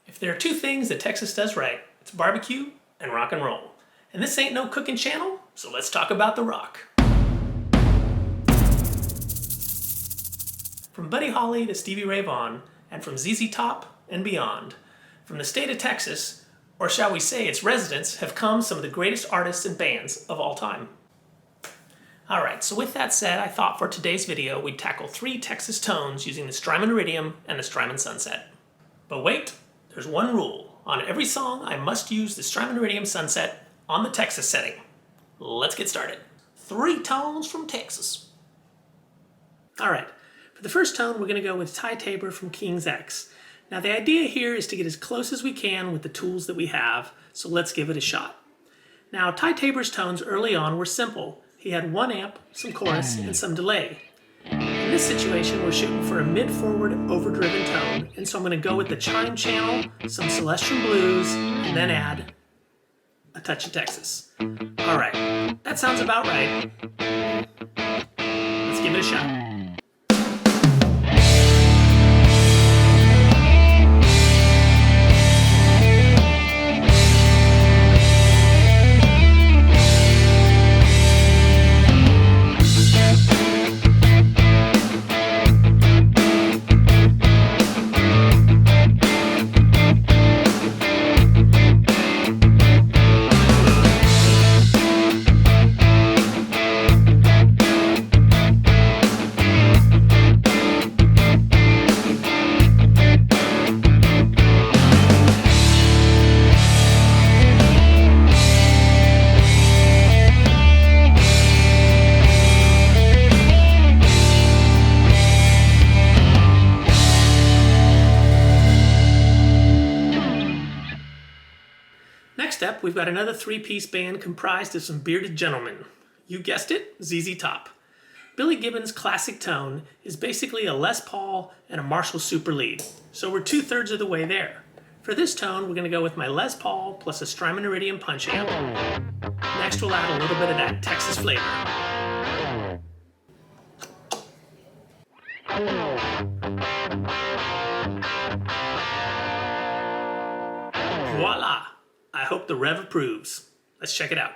If there are two things that Texas does right, it's barbecue and rock and roll. And this ain't no cooking channel, so let's talk about the rock. From Buddy Holly to Stevie Ray Vaughan, and from ZZ Top and beyond, from the state of Texas, or shall we say its residents, have come some of the greatest artists and bands of all time. Alright, so with that said, I thought for today's video we'd tackle 3 Texas tones using the Strymon Iridium and the Strymon Sunset. But wait, there's one rule. On every song, I must use the Strymon Iridium Sunset on the Texas setting. Let's get started. 3 tones from Texas. Alright, for the first tone, we're going to go with Tabor from King's X. Now the idea here is to get as close as we can with the tools that we have, so let's give it a shot. Now Tabor's tones early on were simple. He had 1 amp, some chorus, and some delay. In this situation, we're shooting for a mid-forward, overdriven tone, and so I'm going to go with the chime channel, some Celestial Blues, and then add a touch of Texas. Alright, that sounds about right. Let's give it a shot. Next up, we've got another 3-piece band comprised of some bearded gentlemen. You guessed it, ZZ Top. Billy Gibbons' classic tone is basically a Les Paul and a Marshall Super Lead, so we're 2/3 of the way there. For this tone, we're going to go with my Les Paul plus a Strymon Iridium punch amp. Next, we'll add a little bit of that Texas flavor. Voila! I hope the Rev approves. Let's check it out.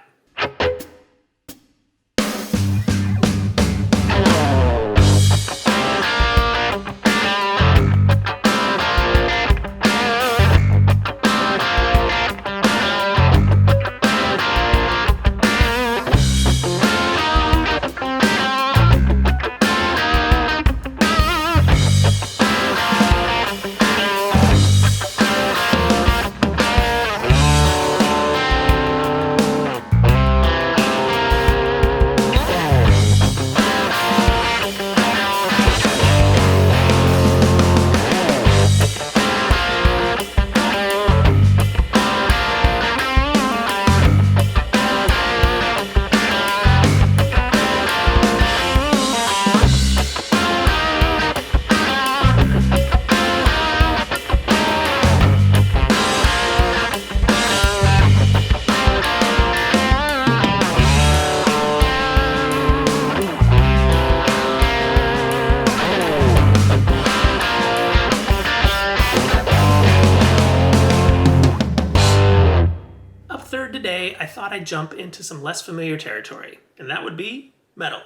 Today, I thought I'd jump into some less familiar territory, and that would be metal.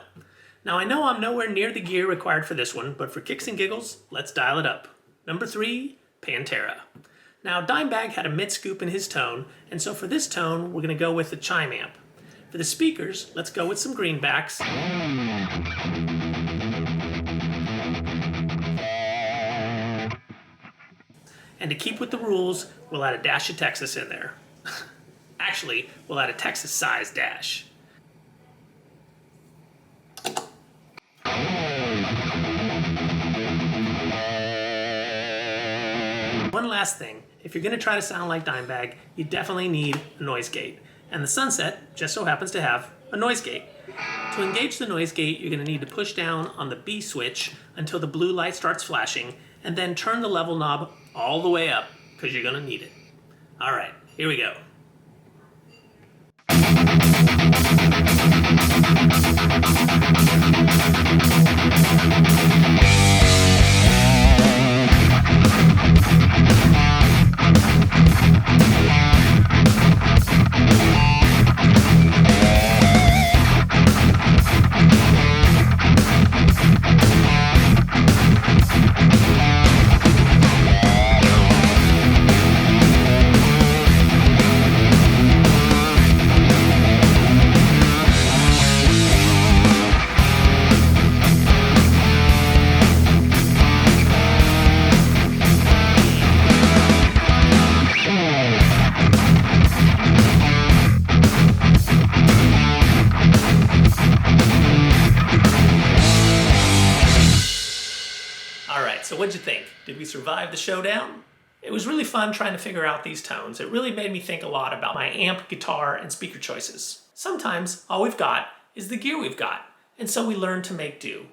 Now I know I'm nowhere near the gear required for this one, but for kicks and giggles, let's dial it up. Number 3, Pantera. Now Dimebag had a mid-scoop in his tone, and so for this tone, we're going to go with the chime amp. For the speakers, let's go with some greenbacks. And to keep with the rules, we'll add a dash of Texas in there. Actually, we'll add a Texas-sized dash. One last thing, if you're going to try to sound like Dimebag, you definitely need a noise gate. And the Sunset just so happens to have a noise gate. To engage the noise gate, you're going to need to push down on the B switch until the blue light starts flashing, and then turn the level knob all the way up, because you're going to need it. Alright, here we go. survive the showdown? It was really fun trying to figure out these tones. It really made me think a lot about my amp, guitar, and speaker choices. Sometimes all we've got is the gear we've got, and so we learn to make do.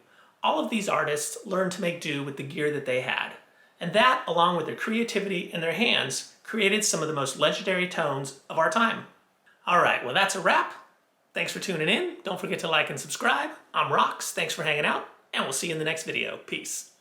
All of these artists learned to make do with the gear that they had. And that, along with their creativity and their hands, created some of the most legendary tones of our time. All right, well that's a wrap. Thanks for tuning in. Don't forget to like and subscribe. I'm Rox, thanks for hanging out, and we'll see you in the next video. Peace.